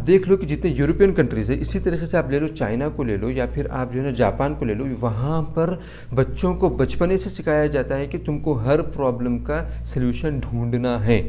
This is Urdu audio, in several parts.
دیکھ لو کہ جتنے یورپین کنٹریز ہیں، اسی طریقے سے آپ لے لو چائنا کو لے لو یا پھر آپ جو ہے نا جاپان کو لے لو، وہاں پر بچوں کو بچپنے سے سکھایا جاتا ہے کہ تم کو ہر پرابلم کا سلوشن ڈھونڈنا ہے۔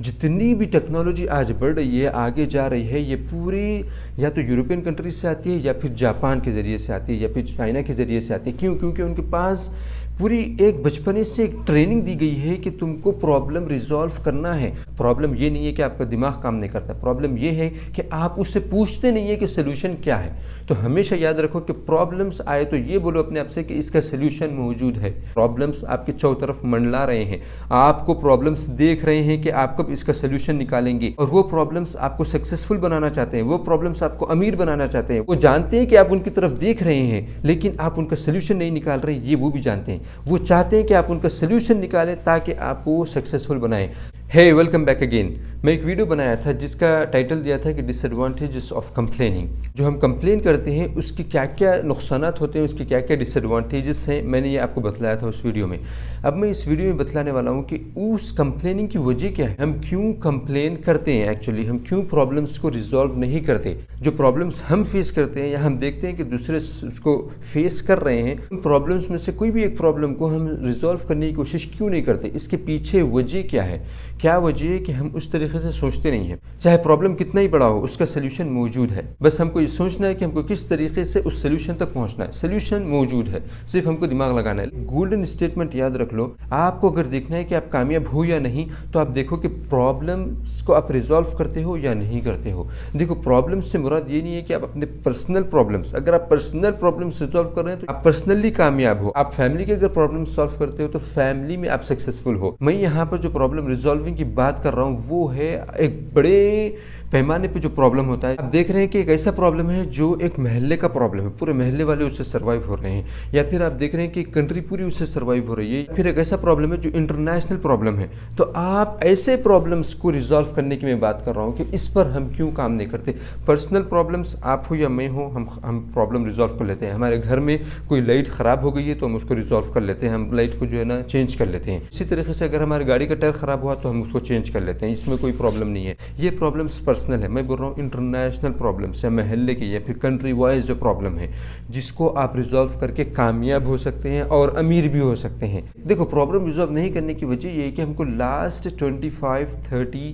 جتنی بھی ٹیکنالوجی آج بڑھ رہی ہے، آگے جا رہی ہے، یہ پوری یا تو یورپین کنٹریز سے آتی ہے یا پھر جاپان کے ذریعے سے آتی ہے یا پھر چائنا کے ذریعے سے آتی ہے۔ کیوں؟ کیونکہ ان کے پاس پوری ایک بچپنے سے ایک ٹریننگ دی گئی ہے کہ تم کو پرابلم ریزالو کرنا ہے۔ پرابلم یہ نہیں ہے کہ آپ کا دماغ کام نہیں کرتا، پرابلم یہ ہے کہ آپ اس سے پوچھتے نہیں ہیں کہ سلوشن کیا ہے۔ تو ہمیشہ یاد رکھو کہ پرابلمس آئے تو یہ بولو اپنے آپ سے کہ اس کا سلوشن موجود ہے۔ پرابلمس آپ کے چاروں طرف منڈلا رہے ہیں، آپ کو پرابلمس دیکھ رہے ہیں کہ آپ کب اس کا سلوشن نکالیں گے، اور وہ پرابلمس آپ کو سکسیسفل بنانا چاہتے ہیں، وہ پرابلمس آپ کو امیر بنانا چاہتے ہیں۔ وہ جانتے ہیں کہ آپ ان کی طرف دیکھ رہے ہیں لیکن آپ ان کا سلوشن نہیں نکال رہے، یہ وہ بھی جانتے ہیں۔ وہ چاہتے ہیں کہ آپ ان کا سلوشن نکالیں تاکہ آپ کو سکسیسفل بنائیں۔ ہے ویلکم بیک اگین۔ میں ایک ویڈیو بنایا تھا جس کا ٹائٹل دیا تھا کہ ڈس ایڈوانٹیجز آف کمپلیننگ۔ جو ہم کمپلین کرتے ہیں اس کی کیا کیا نقصانات ہوتے ہیں، اس کی کیا کیا ڈس ایڈوانٹیجز ہیں، میں نے یہ آپ کو بتلایا تھا اس ویڈیو میں۔ اب میں اس ویڈیو میں بتلانے والا ہوں کہ اس کمپلیننگ کی وجہ کیا ہے، ہم کیوں کمپلین کرتے ہیں، ایکچولی ہم کیوں پرابلمس کو ریزالو نہیں کرتے۔ جو پرابلمس ہم فیس کرتے ہیں یا ہم دیکھتے ہیں کہ دوسرے اس کو فیس کر رہے ہیں، ان پرابلمس میں سے کوئی بھی ایک پرابلم کو ہم ریزالو کرنے کی کوشش کیوں نہیں کرتے، اس کے پیچھے وجہ کیا ہے؟ کیا وجہ ہے کہ ہم اس طریقے سے سوچتے نہیں ہیں؟ چاہے پرابلم کتنا ہی بڑا ہو، اس کا سلوشن موجود ہے، بس ہم کو یہ سوچنا ہے کہ ہم کو کس طریقے سے اس سلوشن تک پہنچنا ہے۔ سلوشن موجود ہے، صرف ہم کو دماغ لگانا ہے۔ گولڈن اسٹیٹمنٹ یاد رکھ لو، آپ کو اگر دیکھنا ہے کہ آپ کامیاب ہو یا نہیں تو آپ دیکھو کہ پرابلمس کو آپ ریزالو کرتے ہو یا نہیں کرتے ہو۔ دیکھو پرابلمس سے مراد یہ نہیں ہے کہ آپ اپنے پرسنل پرابلمس، اگر آپ پرسنل پرابلمس ریزالو کر رہے ہیں تو آپ پرسنلی کامیاب ہو۔ آپ فیملی کے اگر پرابلم سالو کرتے ہو تو فیملی میں آپ سکسیسفل ہو۔ میں یہاں پر جو پرابلم ریزالونگ کی بات کر رہا ہوں وہ ہے ایک بڑے پیمانے پہ جو پرابلم ہوتا ہے۔ آپ دیکھ رہے ہیں کہ ایک ایسا پرابلم ہے جو ایک محلے کا پرابلم ہے، پورے محلے والے اس سے سروائیو ہو رہے ہیں، یا پھر آپ دیکھ رہے ہیں کہ کنٹری پوری اس سے سروائیو ہو رہی ہے، یا پھر ایک ایسا پرابلم ہے جو انٹرنیشنل پرابلم ہے۔ تو آپ ایسے پرابلمس کو ریزالو کرنے کی میں بات کر رہا ہوں کہ اس پر ہم کیوں کام نہیں کرتے۔ پرسنل پرابلمس آپ ہو یا میں ہوں، ہم پرابلم ریزالو کر لیتے ہیں۔ ہمارے گھر میں کوئی لائٹ خراب ہو گئی ہے تو ہم اس کو ریزالو کر لیتے ہیں، ہم لائٹ کو جو ہے نا چینج کر لیتے ہیں۔ اسی طریقے سے اگر ہماری گاڑی کا ٹائر خراب ہوا تو ہم اس کو چینج کر لیتے ہیں، اس میں کوئی پرابلم نہیں ہے۔ یہ پرابلمس پرسنل ہے، میں بول رہا ہوں انٹرنیشنل پرابلمس یا محلے کی یا پھر کنٹری وائز جو پرابلم ہے جس کو آپ ریزالو کر کے کامیاب ہو سکتے ہیں اور امیر بھی ہو سکتے ہیں۔ دیکھو پرابلم ریزالو نہیں کرنے کی وجہ یہ ہے کہ ہم کو لاسٹ 25 30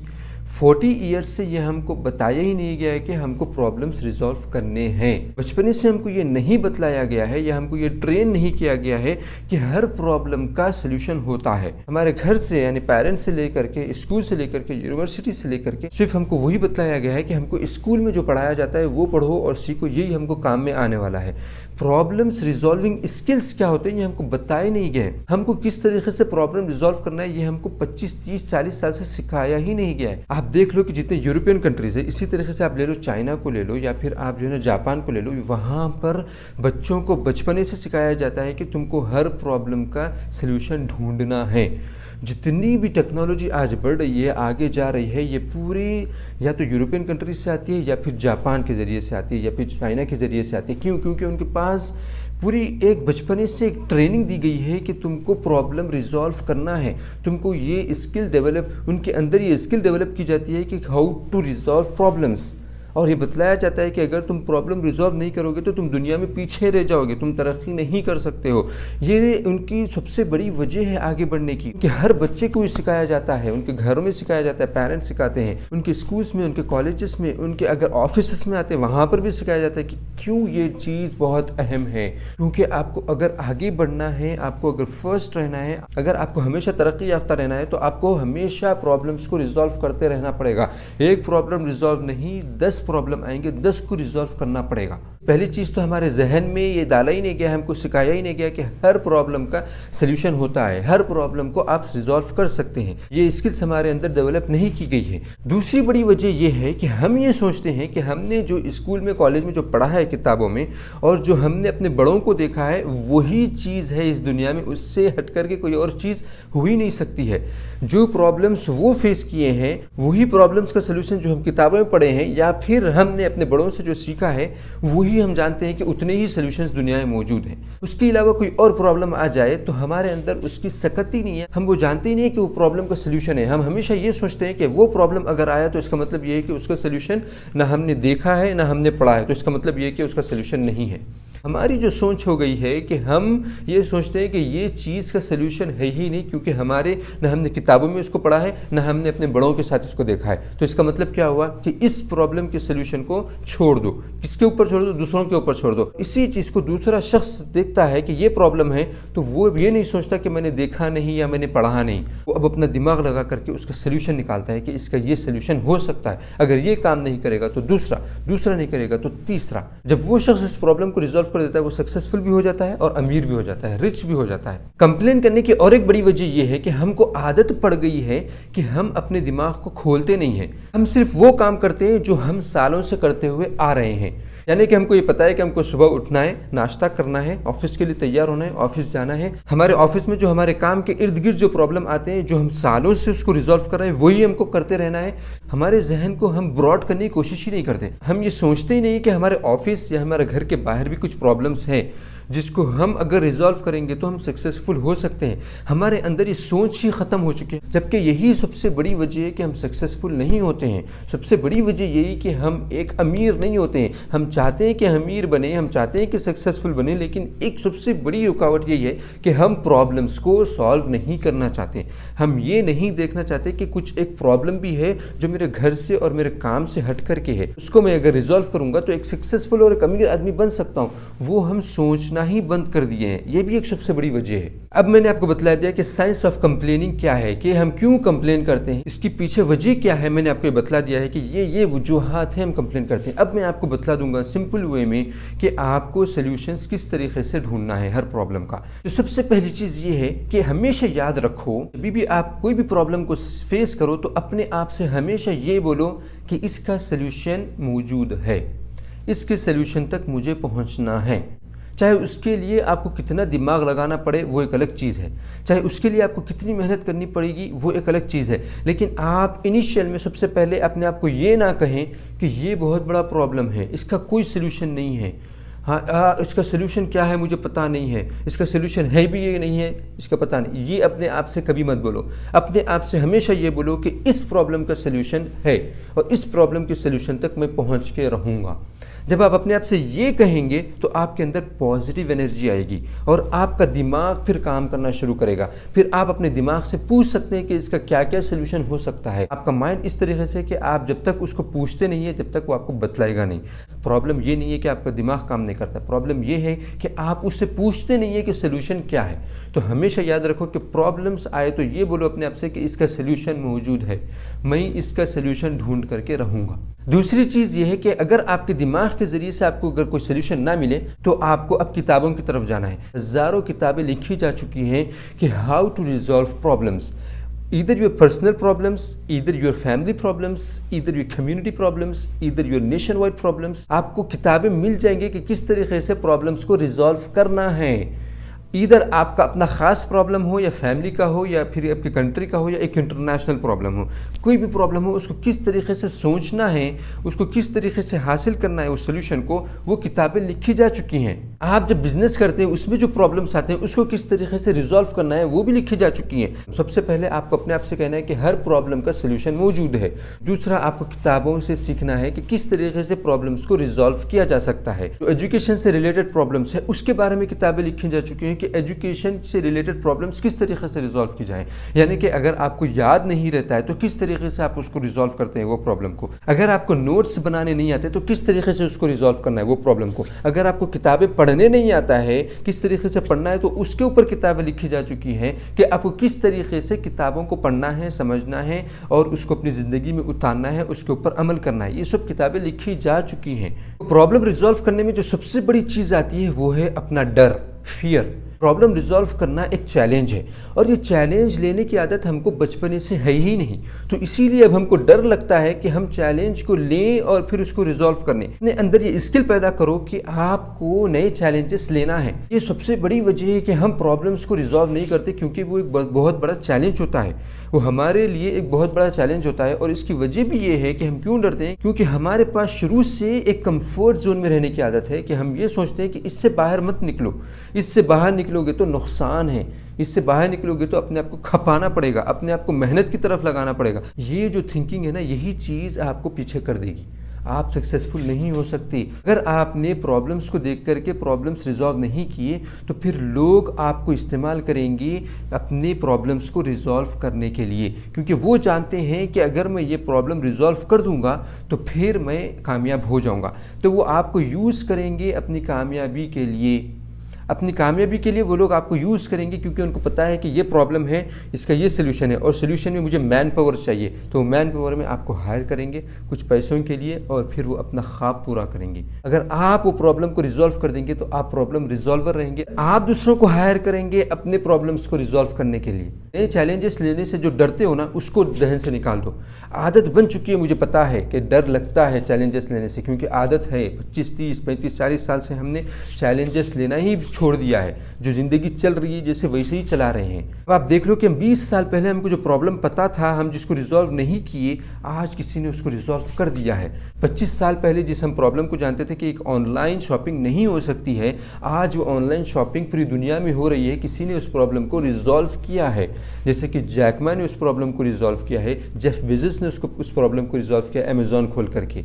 40 ایئرس سے یہ ہم کو بتایا ہی نہیں گیا ہے کہ ہم کو پرابلمس ریزالو کرنے ہیں۔ بچپنے سے ہم کو یہ نہیں بتلایا گیا ہے یا ہم کو یہ ٹرین نہیں کیا گیا ہے کہ ہر پرابلم کا سلوشن ہوتا ہے۔ ہمارے گھر سے یعنی پیرنٹس سے لے کر کے، اسکول سے لے کر کے، یونیورسٹی سے لے کر کے صرف ہم کو وہی بتلایا گیا ہے کہ ہم کو اسکول میں جو پڑھایا جاتا ہے وہ پڑھو اور سیکھو، یہی ہم کو کام میں آنے والا ہے۔ پرابلمس ریزالونگ اسکلس کیا ہوتے ہیں یہ ہم کو بتائے نہیں گئے۔ ہم کو کس طریقے سے پرابلم ریزالو کرنا ہے یہ ہم کو 25 30 40 سال سے سکھایا ہی نہیں گیا ہے۔ آپ دیکھ لو کہ جتنے یورپین کنٹریز ہیں، اسی طریقے سے آپ لے لو چائنا کو لے لو یا پھر آپ جو ہے نا جاپان کو لے لو، وہاں پر بچوں کو بچپنے سے سکھایا جاتا ہے کہ تم کو ہر پرابلم کا سلوشن ڈھونڈنا ہے۔ جتنی بھی ٹیکنالوجی آج بڑھ رہی ہے، آگے جا رہی ہے، یہ پوری یا تو یورپین کنٹریز سے آتی ہے یا پھر جاپان کے ذریعے سے آتی ہے یا پھر چائنا کے ذریعے سے آتی ہے۔ کیوں؟ کیونکہ ان کے پاس پوری ایک بچپنے سے ایک ٹریننگ دی گئی ہے کہ تم کو پرابلم ریزالو کرنا ہے، تم کو یہ اسکل ڈیولپ، ان کے اندر یہ اسکل ڈیولپ کی جاتی ہے کہ ہاؤ ٹو ریزالو پرابلمس، اور یہ بتلایا جاتا ہے کہ اگر تم پرابلم ریزالو نہیں کرو گے تو تم دنیا میں پیچھے رہ جاؤ گے، تم ترقی نہیں کر سکتے ہو۔ یہ ان کی سب سے بڑی وجہ ہے آگے بڑھنے کی، کہ ہر بچے کو یہ سکھایا جاتا ہے، ان کے گھروں میں سکھایا جاتا ہے، پیرنٹس سکھاتے ہیں، ان کے اسکولس میں، ان کے کالجز میں، ان کے اگر آفیسز میں آتے ہیں وہاں پر بھی سکھایا جاتا ہے کہ کیوں یہ چیز بہت اہم ہے۔ کیونکہ آپ کو اگر آگے بڑھنا ہے، آپ کو اگر فرسٹ رہنا ہے، اگر آپ کو ہمیشہ ترقی یافتہ رہنا ہے تو آپ کو ہمیشہ پرابلمس کو ریزالو کرتے رہنا پڑے گا۔ ایک پرابلم ریزالو نہیں، 10 پرابلم آئیں گے، 10 کو ریزالو کرنا پڑے گا۔ پہلی چیز تو ہمارے ذہن میں یہ ڈالا ہی نہیں گیا، ہم کو سکھایا ہی نہیں گیا کہ ہر پرابلم کا سلوشن ہوتا ہے، ہر پرابلم کو آپ ریزالو کر سکتے ہیں۔ یہ اسکلس ہمارے اندر ڈیولپ نہیں کی گئی ہے۔ دوسری بڑی وجہ یہ ہے کہ ہم یہ سوچتے ہیں کہ ہم نے جو اسکول میں، کالج میں جو پڑھا ہے کتابوں میں، اور جو ہم نے اپنے بڑوں کو دیکھا ہے وہی چیز ہے اس دنیا میں، اس سے ہٹ کر کے کوئی اور چیز ہو ہی نہیں سکتی ہے۔ جو پرابلمس وہ فیس کیے ہیں وہی پرابلمس کا سلوشن جو ہم کتابوں میں پڑھے ہیں یا پھر پھر ہم نے اپنے بڑوں سے جو سیکھا ہے وہی ہم جانتے ہیں کہ اتنے ہی سلوشنز دنیا میں موجود ہیں. اس کے علاوہ کوئی اور پرابلم آ جائے تو ہمارے اندر اس کی سکت ہی نہیں ہے, ہم وہ جانتے ہی نہیں کہ وہ پرابلم کا سلوشن ہے. ہم ہمیشہ یہ سوچتے ہیں کہ وہ پرابلم اگر آیا تو اس کا مطلب یہ ہے کہ اس کا سلوشن نہ ہم نے دیکھا ہے نہ ہم نے پڑھا ہے, تو اس کا مطلب یہ ہے کہ اس کا سلوشن نہیں ہے. ہماری جو سوچ ہو گئی ہے کہ ہم یہ سوچتے ہیں کہ یہ چیز کا سلوشن ہے ہی نہیں, کیونکہ نہ ہم نے کتابوں میں اس کو پڑھا ہے نہ ہم نے اپنے بڑوں کے ساتھ اس کو دیکھا ہے. تو اس کا مطلب کیا ہوا کہ اس پرابلم کے سلوشن کو چھوڑ دو. کس کے اوپر چھوڑ دو؟ دوسروں کے اوپر چھوڑ دو. اسی چیز کو دوسرا شخص دیکھتا ہے کہ یہ پرابلم ہے تو وہ یہ نہیں سوچتا کہ میں نے دیکھا نہیں یا میں نے پڑھا نہیں, وہ اب اپنا دماغ لگا کر کے اس کا سلوشن نکالتا ہے کہ اس کا یہ سلوشن ہو سکتا ہے. اگر یہ کام نہیں کرے گا تو دوسرا نہیں کرے گا تو تیسرا. جب وہ شخص اس پرابلم کو ریزالو کر دیتا ہے وہ سکسیسفل بھی ہو جاتا ہے اور امیر بھی ہو جاتا ہے, رچ بھی ہو جاتا ہے. کمپلین کرنے کی اور ایک بڑی وجہ یہ ہے کہ ہم کو عادت پڑ گئی ہے کہ ہم اپنے دماغ کو کھولتے نہیں ہیں. ہم صرف وہ کام کرتے ہیں جو ہم سالوں سے کرتے ہوئے آ رہے ہیں. یعنی کہ ہم کو یہ پتا ہے کہ ہم کو صبح اٹھنا ہے, ناشتہ کرنا ہے, آفس کے لیے تیار ہونا ہے, آفس جانا ہے. ہمارے آفس میں جو ہمارے کام کے ارد گرد جو پرابلم آتے ہیں جو ہم سالوں سے اس کو ریزالو کر رہے ہیں وہی ہم کو کرتے رہنا ہے. ہمارے ذہن کو ہم براڈ کرنے کی کوشش ہی نہیں کرتے. ہم یہ سوچتے ہی نہیں کہ ہمارے آفس یا ہمارے گھر کے باہر بھی کچھ پرابلمس ہیں جس کو ہم اگر ریزالو کریں گے تو ہم سکسیسفل ہو سکتے ہیں. ہمارے اندر یہ سوچ ہی ختم ہو چکی ہے, جبکہ یہی سب سے بڑی وجہ ہے کہ ہم سکسیسفل نہیں ہوتے ہیں. سب سے بڑی وجہ یہی کہ ہم ایک امیر نہیں ہوتے ہیں. ہم چاہتے ہیں کہ امیر بنے, ہم چاہتے ہیں کہ سکسیسفل بنے, لیکن ایک سب سے بڑی رکاوٹ یہی ہے کہ ہم پرابلمس کو سالو نہیں کرنا چاہتے. ہم یہ نہیں دیکھنا چاہتے کہ کچھ ایک پرابلم بھی ہے جو میرے گھر سے اور میرے کام سے ہٹ کر کے ہے, اس کو میں اگر ریزالو کروں گا تو ایک سکسیسفل اور ایک امیر آدمی بن سکتا ہوں. وہ ہم سوچنا ہی بند کر دیے ہیں. یہ بھی ایک سب سے بڑی وجہ ہے. اب میں نے آپ کو بتلا دیا کہ سائنس آف کمپلیننگ کیا ہے, کہ ہم کیوں کمپلین کرتے ہیں, اس کی پیچھے وجہ کیا ہے. میں نے آپ کو یہ بتلا دیا ہے کہ یہ وجوہات ہیں ہم کمپلین کرتے ہیں. اب میں آپ کو بتلا دوں گا سمپل وے میں کہ آپ کو سلیوشنز کس طریقے سے ڈھونڈنا ہے ہر پرابلم کا. تو سب سے پہلی چیز یہ ہے کہ ہمیشہ یاد رکھو, جب بھی آپ کوئی بھی پرابلم کو فیس کرو تو اپنے آپ سے ہمیشہ یہ بولو کہ اس کا سلیوشن موجود ہے, اس کے سلیوشن تک مجھے پہنچنا ہے. چاہے اس کے لیے آپ کو کتنا دماغ لگانا پڑے وہ ایک الگ چیز ہے, چاہے اس کے لیے آپ کو کتنی محنت کرنی پڑے گی وہ ایک الگ چیز ہے. لیکن آپ انیشیل میں سب سے پہلے اپنے آپ کو یہ نہ کہیں کہ یہ بہت بڑا پرابلم ہے, اس کا کوئی سلیوشن نہیں ہے. اس کا سلیوشن کیا ہے مجھے پتہ نہیں ہے, اس کا سلیوشن ہے بھی یہ نہیں ہے, اس کا پتہ نہیں. یہ اپنے آپ سے کبھی مت بولو. اپنے آپ سے ہمیشہ یہ بولو کہ اس پرابلم کا سلیوشن ہے اور اس پرابلم کے سلیوشن تک میں پہنچ کے رہوں گا. جب آپ اپنے آپ سے یہ کہیں گے تو آپ کے اندر پازیٹیو انرجی آئے گی اور آپ کا دماغ پھر کام کرنا شروع کرے گا. پھر آپ اپنے دماغ سے پوچھ سکتے ہیں کہ اس کا کیا کیا سلوشن ہو سکتا ہے. آپ کا مائنڈ اس طریقے سے کہ آپ جب تک اس کو پوچھتے نہیں ہیں جب تک وہ آپ کو بتلائے گا نہیں. پرابلم یہ نہیں ہے کہ آپ کا دماغ کام نہیں کرتا, پرابلم یہ ہے کہ آپ اس سے پوچھتے نہیں ہیں کہ سلوشن کیا ہے. تو ہمیشہ یاد رکھو کہ پرابلمس آئے تو یہ بولو اپنے آپ سے کہ اس کا سلوشن موجود ہے, میں اس کا سلوشن ڈھونڈ کر کے رہوں گا. دوسری چیز یہ ہے کہ اگر آپ کے دماغ کے ذریعے سے آپ کو اگر کوئی سلوشن نہ ملے تو آپ کو اب کتابوں کی طرف جانا ہے. ہزاروں کتابیں لکھی جا چکی ہیں کہ how to resolve problems, either your personal problems, either your family problems, either your community problems, either your nationwide problems. آپ کو کتابیں مل جائیں گے کہ کس طریقے سے پرابلمس کو ریزالو کرنا ہے. ادھر آپ کا اپنا خاص پرابلم ہو یا فیملی کا ہو یا پھر آپ کی کنٹری کا ہو یا ایک انٹرنیشنل پرابلم ہو, کوئی بھی پرابلم ہو اس کو کس طریقے سے سوچنا ہے, اس کو کس طریقے سے حاصل کرنا ہے اس سولوشن کو, وہ کتابیں لکھی جا چکی ہیں. آپ جب بزنس کرتے ہیں اس میں جو پرابلمس آتے ہیں اس کو کس طریقے سے ریزالو کرنا ہے وہ بھی لکھی جا چکی ہیں. سب سے پہلے آپ کو اپنے آپ سے کہنا ہے کہ ہر پرابلم کا سولوشن موجود ہے. دوسرا آپ کو کتابوں سے سیکھنا ہے کہ کس طریقے سے پرابلمس کو ریزالو کیا جا سکتا ہے. جو ایجوکیشن سے ریلیٹڈ پرابلمس ہے اس کے بارے میں کتابیں لکھی جا چکی ہیں کہ ایجوکیشن سے ریلیٹڈ پرابلمس کس طریقے سے ریزالو کی جائیں. یعنی کہ اگر آپ کو یاد نہیں رہتا ہے تو کس طریقے سے آپ اس کو ریزالو کرتے ہیں وہ پرابلم کو. اگر آپ کو نوٹس بنانے نہیں آتے تو کس طریقے سے اس کو ریزالو کرنا ہے وہ پرابلم کو. اگر آپ کو کتابیں پڑھنے نہیں آتا ہے کس طریقے سے پڑھنا ہے تو اس کے اوپر کتابیں لکھی جا چکی ہیں کہ آپ کو کس طریقے سے کتابوں کو پڑھنا ہے, سمجھنا ہے اور اس کو اپنی زندگی میں اتارنا ہے, اس کے اوپر عمل کرنا ہے. یہ سب کتابیں لکھی جا چکی ہیں. پرابلم ریزالو کرنے میں جو سب سے بڑی چیز آتی ہے وہ ہے اپنا ڈر, فیئر. پرابلم ریزالو کرنا ایک چیلنج ہے، اور یہ چیلنج لینے کی عادت ہم کو بچپنے سے ہے ہی نہیں، تو اسی لیے اب ہم کو ڈر لگتا ہے کہ ہم چیلنج کو لیں اور پھر اس کو ریزالو کرنے۔ اپنے اندر یہ اسکل پیدا کرو کہ آپ کو نئے چیلنجز لینا ہے۔ یہ سب سے بڑی وجہ ہے کہ ہم پرابلمس کو ریزالو نہیں کرتے، کیونکہ وہ ایک بہت بڑا چیلنج ہوتا ہے، وہ ہمارے لیے ایک بہت بڑا چیلنج ہوتا ہے، اور اس کی وجہ بھی یہ ہے کہ ہم کیوں ڈرتے ہیں، کیونکہ ہمارے پاس شروع سے ایک کمفرٹ زون میں رہنے کی عادت ہے کہ ہم یہ سوچتے ہیں کہ اس سے باہر مت نکلو، اس سے باہر نکلو گے تو نقصان ہے، اس سے باہر نکلو گے تو اپنے آپ کو کھپانا پڑے گا، اپنے آپ کو محنت کی طرف لگانا پڑے گا۔ یہ جو تھنکنگ ہے نا، یہی چیز آپ کو پیچھے کر دے گی، آپ سکسیسفل نہیں ہو سکتے۔ اگر آپ نے پرابلمس کو دیکھ کر کے پرابلمس ریزالو نہیں کیے تو پھر لوگ آپ کو استعمال کریں گے اپنے پرابلمس کو ریزالو کرنے کے لیے، کیونکہ وہ جانتے ہیں کہ اگر میں یہ پرابلم ریزالو کر دوں گا تو پھر میں کامیاب ہو جاؤں گا، تو وہ آپ کو یوز کریں گے اپنی کامیابی کے لیے۔ اپنی کامیابی کے لیے وہ لوگ آپ کو یوز کریں گے، کیونکہ ان کو پتہ ہے کہ یہ پرابلم ہے، اس کا یہ سلوشن ہے، اور سلوشن میں مجھے مین پاور چاہیے، تو وہ مین پاور میں آپ کو ہائر کریں گے کچھ پیسوں کے لیے، اور پھر وہ اپنا خواب پورا کریں گے۔ اگر آپ وہ پرابلم کو ریزالو کر دیں گے تو آپ پرابلم ریزالور رہیں گے، آپ دوسروں کو ہائر کریں گے اپنے پرابلمس کو ریزالو کرنے کے لیے۔ نئے چیلنجز لینے سے جو ڈرتے ہو نا، اس کو ذہن سے نکال دو۔ عادت بن چکی ہے، مجھے پتہ ہے کہ ڈر لگتا ہے چیلنجز لینے سے، کیونکہ عادت ہے 25 30 35 40 سال سے ہم نے چیلنجز لینا ہی چھوڑ دیا ہے، جو زندگی چل رہی ہے جیسے ویسے ہی چلا رہے ہیں۔ اب آپ دیکھ لو کہ ہم 20 سال پہلے ہم کو جو پرابلم پتہ تھا، ہم جس کو ریزالو نہیں کیے، آج کسی نے اس کو ریزالو کر دیا ہے۔ 25 سال پہلے جس ہم پرابلم کو جانتے تھے کہ ایک آن لائن شاپنگ نہیں ہو سکتی ہے، آج وہ آن لائن شاپنگ پوری دنیا میں ہو رہی ہے، کسی نے اس پرابلم کو ریزالو کیا ہے، جیسے کہ جیک ما نے اس پرابلم کو ریزالو کیا ہے، جیف بیزوس نے اس پرابلم کو ریزالو کیا امیزون کھول کر کے۔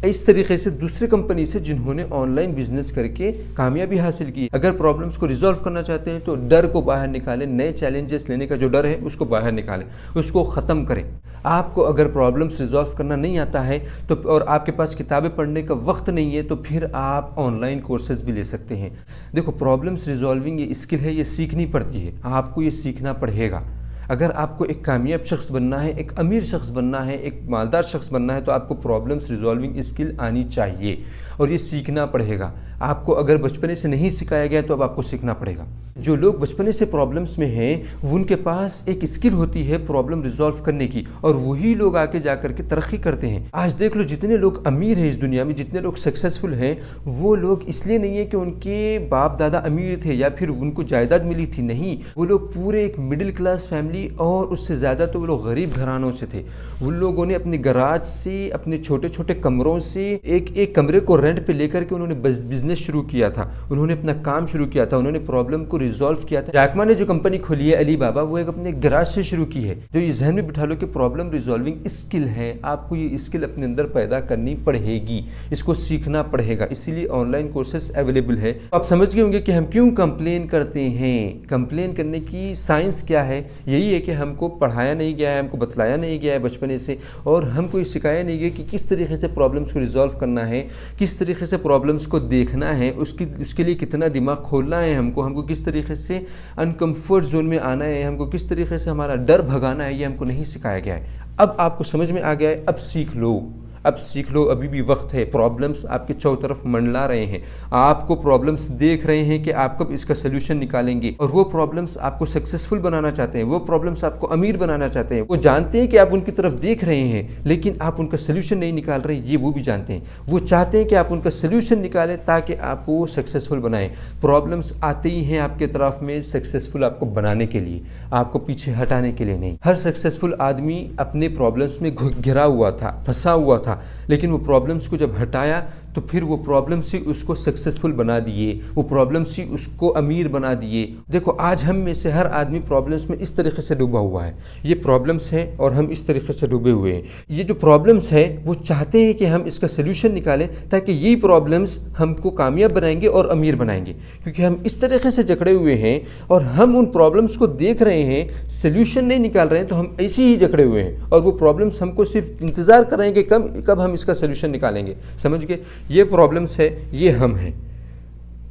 اس طریقے سے دوسرے کمپنی سے جنہوں نے آن لائن بزنس کر کے کامیابی حاصل کی۔ اگر پرابلمس کو ریزالو کرنا چاہتے ہیں تو ڈر کو باہر نکالیں، نئے چیلنجز لینے کا جو ڈر ہے اس کو باہر نکالیں، اس کو ختم کریں۔ آپ کو اگر پرابلمس ریزالو کرنا نہیں آتا ہے تو اور آپ کے پاس کتابیں پڑھنے کا وقت نہیں ہے تو پھر آپ آن لائن کورسز بھی لے سکتے ہیں۔ دیکھو، پرابلمس ریزالونگ یہ اسکل ہے، یہ سیکھنی پڑتی ہے، آپ کو یہ سیکھنا پڑے گا۔ اگر آپ کو ایک کامیاب شخص بننا ہے، ایک امیر شخص بننا ہے، ایک مالدار شخص بننا ہے، تو آپ کو پرابلمس ریزالونگ اسکل آنی چاہیے، اور یہ سیکھنا پڑے گا۔ آپ کو اگر بچپنے سے نہیں سکھایا گیا تو اب آپ کو سیکھنا پڑے گا۔ جو لوگ بچپنے سے پرابلمس میں ہیں، ان کے پاس ایک اسکل ہوتی ہے پرابلم ریزالو کرنے کی، اور وہی لوگ آگے جا کر کے ترقی کرتے ہیں۔ آج دیکھ لو، جتنے لوگ امیر ہیں اس دنیا میں، جتنے لوگ سکسیسفل ہیں، وہ لوگ اس لیے نہیں ہے کہ ان کے باپ دادا امیر تھے یا پھر ان کو جائیداد ملی تھی، نہیں، وہ لوگ پورے ایک مڈل کلاس فیملی اور اس سے زیادہ تو وہ لوگ غریب گھرانوں سے تھے۔ ان لوگوں نے اپنے گراج سے، اپنے چھوٹے چھوٹے کمروں سے ایک کمرے کو رینٹ پہ لے کر کے انہوں نے بزنس شروع کیا تھا، انہوں نے اپنا کام شروع کیا تھا، انہوں نے پرابلم کو ریزالو کیا تھا۔ جیک ما نے جو کمپنی کھولی ہے علی بابا، وہ ایک اپنے گراج سے شروع کی ہے۔ تو یہ ذہن میں بٹھا لو کہ پرابلم ریزالونگ اسکل ہے، آپ کو یہ اسکل اپنے اندر پیدا کرنی پڑے گی، اس کو سیکھنا پڑے گا، اسی لیے آن لائن کورسز اویلیبل ہے۔ آپ سمجھ گئے ہوں گے کہ ہم کیوں کمپلین کرتے ہیں۔ کمپلین کرنے کی سائنس کیا ہے؟ یہی ہے کہ ہم کو پڑھایا نہیں گیا ہے، ہم کو بتلایا نہیں گیا ہے بچپنے سے، اور ہم کو یہ سکھایا نہیں گیا کہ کس طریقے سے پرابلمس کو ریزالو کرنا ہے، کس طریقے سے پرابلمس کو دیکھنا ہے، اس کے لیے کتنا دماغ کھولنا ہے، ہم کو کس طریقے سے انکمفرٹ زون میں آنا ہے، ہم کو کس طریقے سے ہمارا ڈر بھگانا ہے، یہ ہم کو نہیں سکھایا گیا ہے۔ اب آپ کو سمجھ میں آ گیا ہے، اب سیکھ لو، اب سیکھ لو، ابھی بھی وقت ہے۔ پرابلمس آپ کے چاروں طرف منڈلا رہے ہیں، آپ کو پرابلمس دیکھ رہے ہیں کہ آپ کب اس کا سلوشن نکالیں گے، اور وہ پرابلمس آپ کو سکسیسفل بنانا چاہتے ہیں، وہ پرابلمس آپ کو امیر بنانا چاہتے ہیں۔ وہ جانتے ہیں کہ آپ ان کی طرف دیکھ رہے ہیں، لیکن آپ ان کا سلوشن نہیں نکال رہے، یہ وہ بھی جانتے ہیں۔ وہ چاہتے ہیں کہ آپ ان کا سلوشن نکالیں تاکہ آپ کو سکسیسفل بنائیں۔ پرابلمس آتے ہی ہیں آپ کے طرف میں سکسیسفل آپ کو بنانے کے لیے، آپ کو پیچھے ہٹانے کے لیے نہیں۔ ہر سکسیسفل آدمی اپنے پرابلمس میں گھرا ہوا تھا، پھنسا ہوا تھا، لیکن وہ پرابلمس کو جب ہٹایا تو پھر وہ پرابلمس ہی اس کو سکسیسفل بنا دیے، وہ پرابلمس ہی اس کو امیر بنا دیے۔ دیکھو، آج ہم میں سے ہر آدمی پرابلمس میں اس طریقے سے ڈوبا ہوا ہے، یہ پرابلمس ہیں اور ہم اس طریقے سے ڈوبے ہوئے ہیں۔ یہ جو پرابلمس ہے وہ چاہتے ہیں کہ ہم اس کا سلوشن نکالیں تاکہ یہی پرابلمس ہم کو کامیاب بنائیں گے اور امیر بنائیں گے، کیونکہ ہم اس طریقے سے جکڑے ہوئے ہیں اور ہم ان پرابلمس کو دیکھ رہے ہیں، سلوشن نہیں نکال رہے ہیں، تو ہم ایسے ہی جکڑے ہوئے ہیں، اور وہ پرابلمس ہم کو صرف انتظار کر رہے ہیں کہ کب ہم اس کا سلوشن نکالیں گے۔ سمجھ گئے؟ یہ پرابلمس ہے، یہ ہم ہیں۔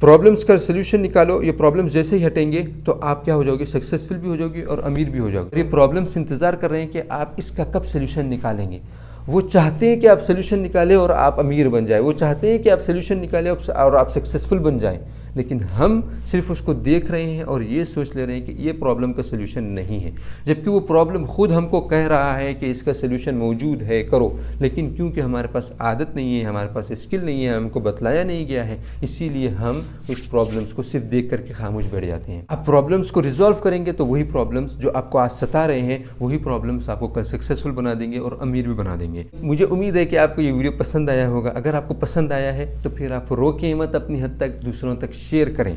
پرابلمس کا سلوشن نکالو، یہ پرابلمس جیسے ہی ہٹیں گے تو آپ کیا ہو جاؤ گے؟ سکسیسفل بھی ہو جاؤ گے اور امیر بھی ہو جاؤ گے۔ یہ پرابلمس انتظار کر رہے ہیں کہ آپ اس کا کب سلوشن نکالیں گے۔ وہ چاہتے ہیں کہ آپ سلوشن نکالیں اور آپ امیر بن جائیں، وہ چاہتے ہیں کہ آپ سلوشن نکالیں اور آپ سکسیسفل بن جائیں، لیکن ہم صرف اس کو دیکھ رہے ہیں اور یہ سوچ لے رہے ہیں کہ یہ پرابلم کا سلوشن نہیں ہے، جبکہ وہ پرابلم خود ہم کو کہہ رہا ہے کہ اس کا سلوشن موجود ہے، کرو، لیکن کیونکہ ہمارے پاس عادت نہیں ہے، ہمارے پاس اسکل نہیں ہے، ہم کو بتلایا نہیں گیا ہے، اسی لیے ہم اس پرابلمس کو صرف دیکھ کر کے خاموش بیٹھ جاتے ہیں۔ اب پرابلمس کو ریزالو کریں گے تو وہی پرابلمس جو آپ کو آج ستا رہے ہیں، وہی پرابلمس آپ کو کل سکسیسفل بنا دیں گے اور امیر بھی بنا دیں گے۔ مجھے امید ہے کہ آپ کو یہ ویڈیو پسند آیا ہوگا۔ اگر آپ کو پسند آیا ہے تو پھر آپ روکیں مت، اپنی حد تک دوسروں تک شیئر کریں،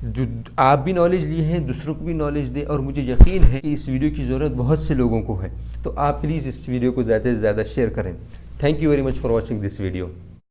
جو آپ بھی نالج لیے ہیں دوسروں کو بھی نالج دیں، اور مجھے یقین ہے کہ اس ویڈیو کی ضرورت بہت سے لوگوں کو ہے، تو آپ پلیز اس ویڈیو کو زیادہ سے زیادہ شیئر کریں۔ Thank you very much for watching this video.